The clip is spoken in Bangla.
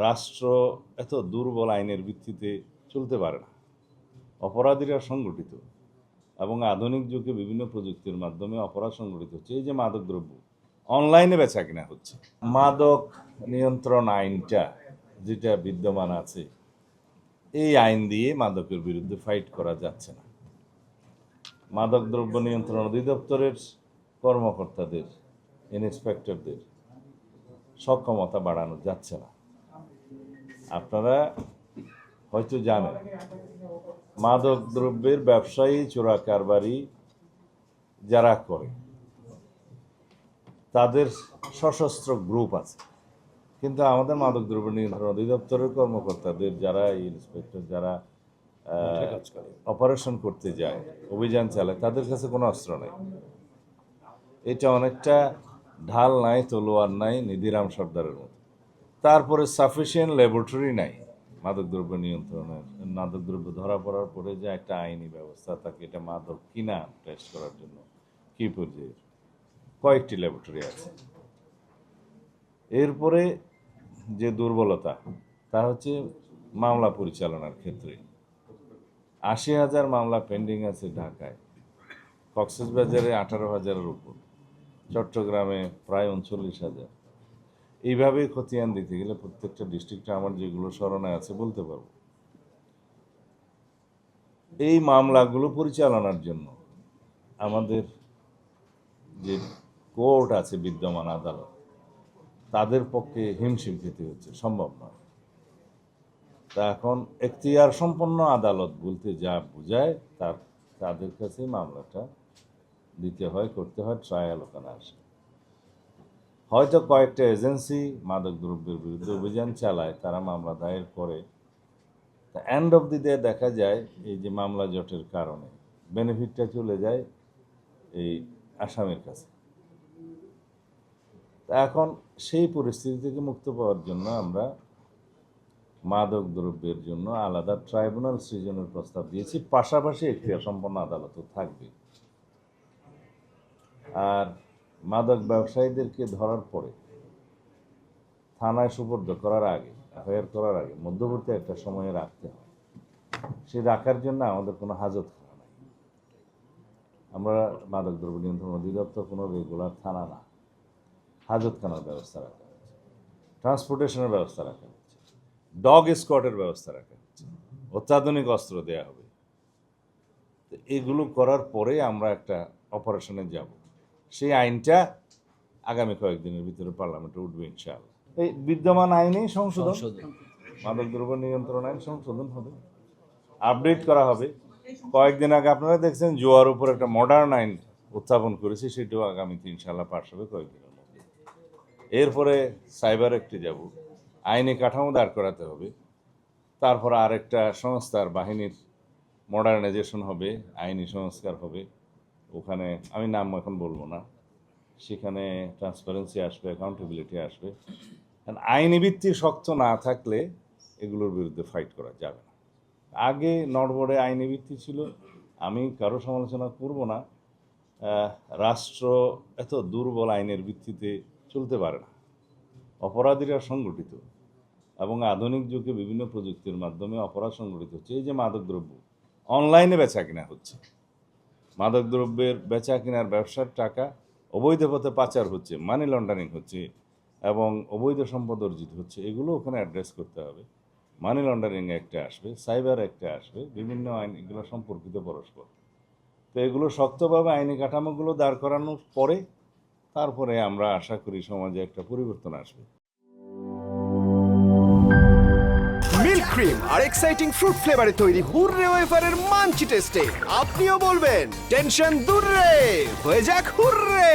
রাষ্ট্র এত দুর্বল আইনের ভিত্তিতে চলতে পারে না। অপরাধীরা সংগঠিত এবং আধুনিক যুগে বিভিন্ন প্রযুক্তির মাধ্যমে অপরাধ সংগঠিত হচ্ছে। এই যে মাদকদ্রব্য অনলাইনে বেচা কিনা হচ্ছে, মাদক নিয়ন্ত্রণ আইনটা যেটা বিদ্যমান আছে, এই আইন দিয়ে মাদকের বিরুদ্ধে ফাইট করা যাচ্ছে না। মাদকদ্রব্য নিয়ন্ত্রণ অধিদপ্তরের কর্মকর্তাদের, ইন্সপেক্টরদের সক্ষমতা বাড়ানো যাচ্ছে না। আপনারা হয়তো জানেন, মাদক দ্রব্যের ব্যবসায়ী, চোরা কারবারি যারা করে তাদের সশস্ত্র গ্রুপ আছে, কিন্তু আমাদের মাদক দ্রব্য নিয়ন্ত্রণ অধিদপ্তরের কর্মকর্তাদের যারা ইন্সপেক্টর, যারা অপারেশন করতে যায়, অভিযান চালায়, তাদের কাছে কোনো অস্ত্র নাই। এটা অনেকটা ঢাল নাই, তলোয়ার নাই, নিধিরাম সর্দারের মতো। তারপরে সাফিসিয়েন্ট ল্যাবরেটরি নাই মাদকদ্রব্য নিয়ন্ত্রণের। মাদকদ্রব্য ধরা পড়ার পরে যে একটা আইনি ব্যবস্থা থাকে, এটা মাদক কিনা টেস্ট করার জন্য কি পর্যায়ে কয়েকটি ল্যাবরেটরি আছে। এরপরে যে দুর্বলতা, তা হচ্ছে মামলা পরিচালনার ক্ষেত্রে ৮০,০০০ মামলা পেন্ডিং আছে ঢাকায়, কক্সবাজারে ১৮,০০০-এর উপর, চট্টগ্রামে প্রায় ৩৯,০০০। এইভাবেই খতিয়ান দিতে গেলে প্রত্যেকটা ডিস্ট্রিক্টে আমার যেগুলো স্মরণে আছে বলতে পারবো। এই মামলাগুলো পরিচালনার জন্য আমাদের যে কোর্ট আছে, বিদ্যমান আদালত, তাদের পক্ষে হিমশিম খেতে হচ্ছে, সম্ভব নয়। তা এখন এখতিয়ার সম্পন্ন আদালত বলতে যা বোঝায়, তাদের কাছে মামলাটা দিতে হয়, করতে হয়, ট্রায়াল ওখানে আসে। হয়তো কয়েকটা এজেন্সি মাদক দ্রব্যের বিরুদ্ধে অভিযান চালায়, তারা মামলা দায়ের করে। তা এন্ড অফ দি ডে দেখা যায় এই যে মামলা জটের কারণে বেনিফিটটা চলে যায় এই আসামির কাছে। তা এখন সেই পরিস্থিতি থেকে মুক্ত পাওয়ার জন্য আমরা মাদক দ্রব্যের জন্য আলাদা ট্রাইব্যুনাল সৃজনের প্রস্তাব দিয়েছি, পাশাপাশি এখতিয়ার সম্পন্ন আদালতও থাকবে। আর মাদক ব্যবসায়ীদেরকে ধরার পরে থানায় সুপর্দ করার আগে, এফআইআর করার আগে মধ্যবর্তী একটা সময়ে রাখতে হয়। সে রাখার জন্য আমাদের কোনো হাজতখানা নাই। আমরা মাদক দ্রব্য নিয়ন্ত্রণ অধিদপ্তর কোনো রেগুলার থানা না, হাজতখানার ব্যবস্থা রাখা হচ্ছে, ট্রান্সপোর্টেশনের ব্যবস্থা রাখা হচ্ছে, ডগ স্কোয়াডের ব্যবস্থা রাখা হচ্ছে, অত্যাধুনিক অস্ত্র দেয়া হবে। তো এগুলো করার পরে আমরা একটা অপারেশনে যাব। সেই আইনটা আগামী কয়েকদিনের ভিতরে পার্লামেন্টে উঠবে ইনশাআল্লাহ। এই বিদ্যমান আইনেই সংশোধন, মাদকদ্রব্য নিয়ন্ত্রণ আইন সংশোধন হবে, আপডেট করা হবে। কয়েকদিন আগে আপনারা দেখছেন জুয়ার উপর একটা মডার্ন আইন উত্থাপন করেছি, সেটাও আগামীতে ইনশাআল্লাহ পাশ হবে কয়েকদিনের মধ্যে। এরপরে সাইবার অ্যাক্টে যাব, আইনি কাঠামো দাঁড় করাতে হবে। তারপরে আরেকটা সংস্থার বাহিনীর মডার্নাইজেশন হবে, আইনি সংস্কার হবে। ওখানে আমি নাম এখন বলবো না, সেখানে ট্রান্সপারেন্সি আসবে, অ্যাকাউন্টেবিলিটি আসবে। আইনি ভিত্তি শক্ত না থাকলে এগুলোর বিরুদ্ধে ফাইট করা যাবে না। আগে নড়বড়ে আইনি ভিত্তি ছিল, আমি কারো সমালোচনা করব না। রাষ্ট্র এত দুর্বল আইনের ভিত্তিতে চলতে পারে না। অপরাধীরা সংগঠিত এবং আধুনিক যুগে বিভিন্ন প্রযুক্তির মাধ্যমে অপরাধ সংগঠিত হচ্ছে। এই যে মাদকদ্রব্য অনলাইনে বেচা কিনা হচ্ছে, মাদকদ্রব্যের বেচা কিনার ব্যবসার টাকা অবৈধ পথে পাচার হচ্ছে, মানি লন্ডারিং হচ্ছে এবং অবৈধ সম্পদ অর্জিত হচ্ছে। এগুলো ওখানে অ্যাড্রেস করতে হবে। মানি লন্ডারিং একটা আসবে, সাইবার একটা আসবে, বিভিন্ন আইন এগুলো সম্পর্কিত পরস্পর। তো এগুলো শক্তভাবে আইনি কাঠামোগুলো দাঁড় করানোর পরে তারপরে আমরা আশা করি সমাজে একটা পরিবর্তন আসবে। মিল্ক ক্রিম আর এক্সাইটিং ফ্রুট ফ্লেভারে তৈরি হুররে ওয়েফারের মাঞ্চি টেস্টে আপনিও বলবেন টেনশন দূর রে, হয়ে যাক হুররে।